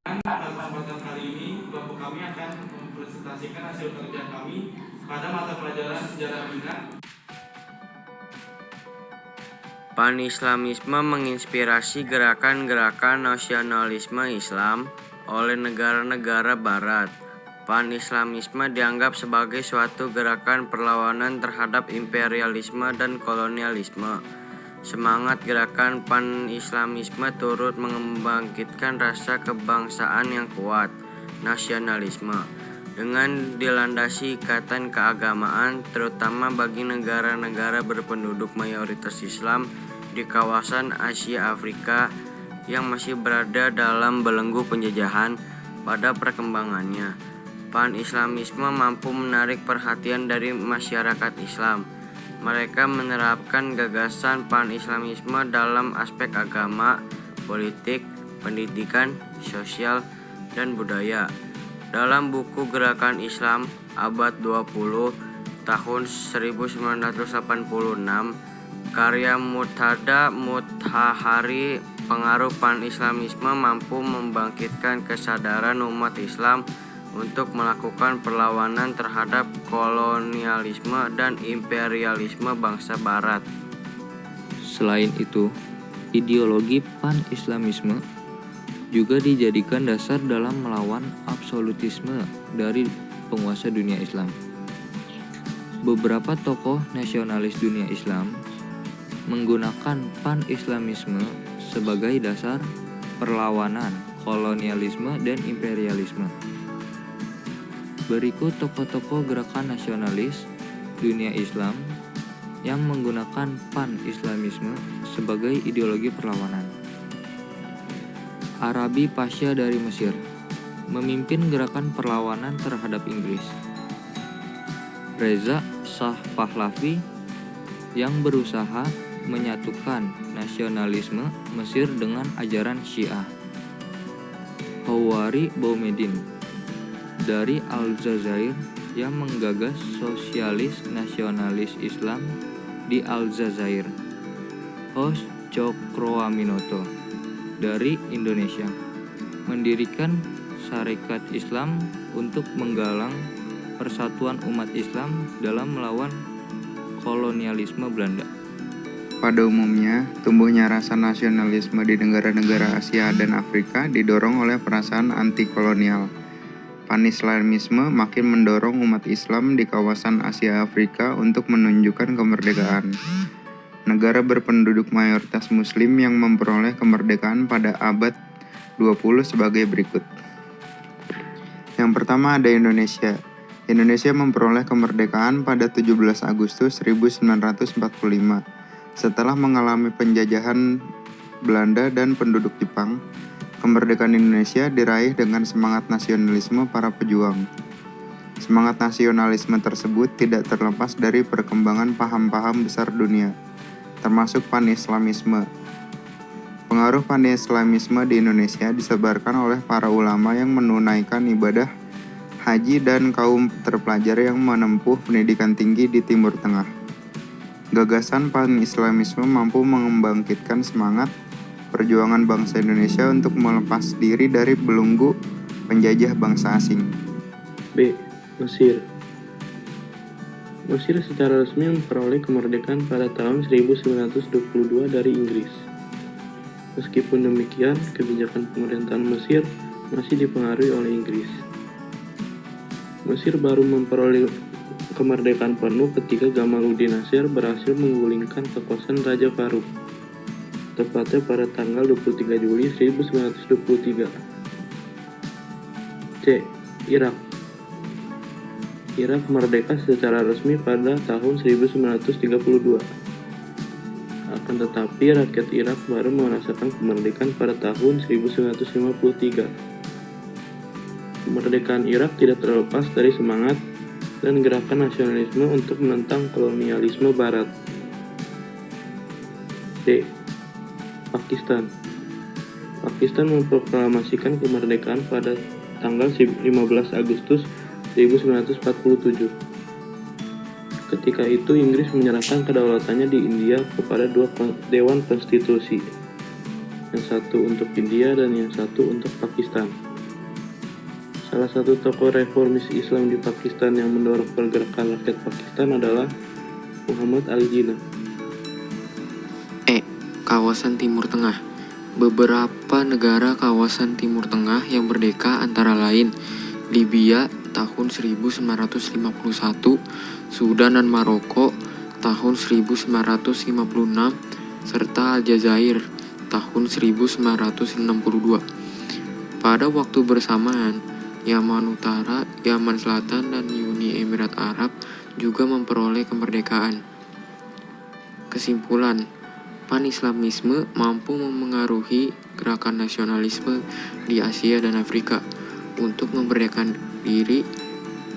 Pada kesempatan kali ini, kelompok kami akan mempresentasikan hasil kerja kami pada mata pelajaran sejarah minat. Pan-Islamisme menginspirasi gerakan-gerakan nasionalisme Islam oleh negara-negara Barat. Pan-Islamisme dianggap sebagai suatu gerakan perlawanan terhadap imperialisme dan kolonialisme. Semangat gerakan Pan-Islamisme turut membangkitkan rasa kebangsaan yang kuat, nasionalisme, dengan dilandasi ikatan keagamaan, terutama bagi negara-negara berpenduduk mayoritas Islam di kawasan Asia Afrika yang masih berada dalam belenggu penjajahan. Pada perkembangannya, Pan-Islamisme mampu menarik perhatian dari masyarakat Islam. Mereka menerapkan gagasan Pan-Islamisme dalam aspek agama, politik, pendidikan, sosial, dan budaya. Dalam buku Gerakan Islam Abad 20 tahun 1986, karya Murtada Mutahari, pengaruh Pan-Islamisme mampu membangkitkan kesadaran umat Islam untuk melakukan perlawanan terhadap kolonialisme dan imperialisme bangsa Barat. Selain itu, ideologi Pan-Islamisme juga dijadikan dasar dalam melawan absolutisme dari penguasa dunia Islam. Beberapa tokoh nasionalis dunia Islam menggunakan Pan-Islamisme sebagai dasar perlawanan kolonialisme dan imperialisme. Berikut tokoh-tokoh gerakan nasionalis dunia Islam yang menggunakan Pan-Islamisme sebagai ideologi perlawanan. Arabi Pasha dari Mesir memimpin gerakan perlawanan terhadap Inggris. Reza Shah Pahlavi yang berusaha menyatukan nasionalisme Mesir dengan ajaran Syiah. Houari Boumediene dari Aljazair yang menggagas sosialis nasionalis Islam di Aljazair. Hos Cokroaminoto dari Indonesia mendirikan Sarekat Islam untuk menggalang persatuan umat Islam dalam melawan kolonialisme Belanda. Pada umumnya, tumbuhnya rasa nasionalisme di negara-negara Asia dan Afrika didorong oleh perasaan anti-kolonial. Pan-Islamisme makin mendorong umat Islam di kawasan Asia Afrika untuk menunjukkan kemerdekaan. Negara berpenduduk mayoritas Muslim yang memperoleh kemerdekaan pada abad 20 sebagai berikut. Yang pertama ada Indonesia. Indonesia memperoleh kemerdekaan pada 17 Agustus 1945 setelah mengalami penjajahan Belanda dan penduduk Jepang. Kemerdekaan Indonesia diraih dengan semangat nasionalisme para pejuang. Semangat nasionalisme tersebut tidak terlepas dari perkembangan paham-paham besar dunia, termasuk Pan-Islamisme. Pengaruh Pan-Islamisme di Indonesia disebarkan oleh para ulama yang menunaikan ibadah haji dan kaum terpelajar yang menempuh pendidikan tinggi di Timur Tengah. Gagasan Pan-Islamisme mampu membangkitkan semangat perjuangan bangsa Indonesia untuk melepas diri dari belenggu penjajah bangsa asing. B. Mesir. Mesir secara resmi memperoleh kemerdekaan pada tahun 1922 dari Inggris. Meskipun demikian, kebijakan pemerintahan Mesir masih dipengaruhi oleh Inggris. Mesir baru memperoleh kemerdekaan penuh ketika Jamaluddin Nasir berhasil menggulingkan kekuasaan Raja Farouk, tepatnya pada tanggal 23 Juli 1923. C. Irak. Irak merdeka secara resmi pada tahun 1932. Akan tetapi rakyat Irak baru merasakan kemerdekaan pada tahun 1953. Kemerdekaan Irak tidak terlepas dari semangat dan gerakan nasionalisme untuk menentang kolonialisme Barat. D. Pakistan. Pakistan memproklamasikan kemerdekaan pada tanggal 15 Agustus 1947. Ketika itu Inggris menyerahkan kedaulatannya di India kepada dua dewan konstitusi, yang satu untuk India dan yang satu untuk Pakistan. Salah satu tokoh reformis Islam di Pakistan yang mendorong pergerakan rakyat Pakistan adalah Muhammad Al-Jinnah. Kawasan Timur Tengah. Beberapa negara kawasan Timur Tengah yang merdeka antara lain Libya tahun 1951, Sudan dan Maroko tahun 1956, serta Aljazair tahun 1962. Pada waktu bersamaan, Yaman Utara, Yaman Selatan, dan Uni Emirat Arab juga memperoleh kemerdekaan. Kesimpulan, Pan-Islamisme mampu memengaruhi gerakan nasionalisme di Asia dan Afrika untuk memerdekakan diri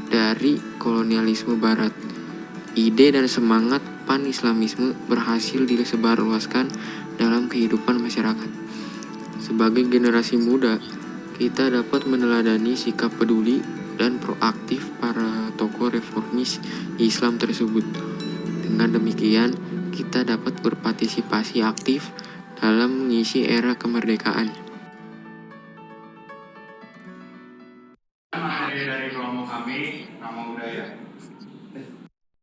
dari kolonialisme Barat. Ide dan semangat Pan-Islamisme berhasil disebarluaskan dalam kehidupan masyarakat. Sebagai generasi muda, kita dapat meneladani sikap peduli dan proaktif para tokoh reformis Islam tersebut. Dengan demikian, kita dapat berpartisipasi aktif dalam mengisi era kemerdekaan. Materi dari kelompok kami, Nama Budaya.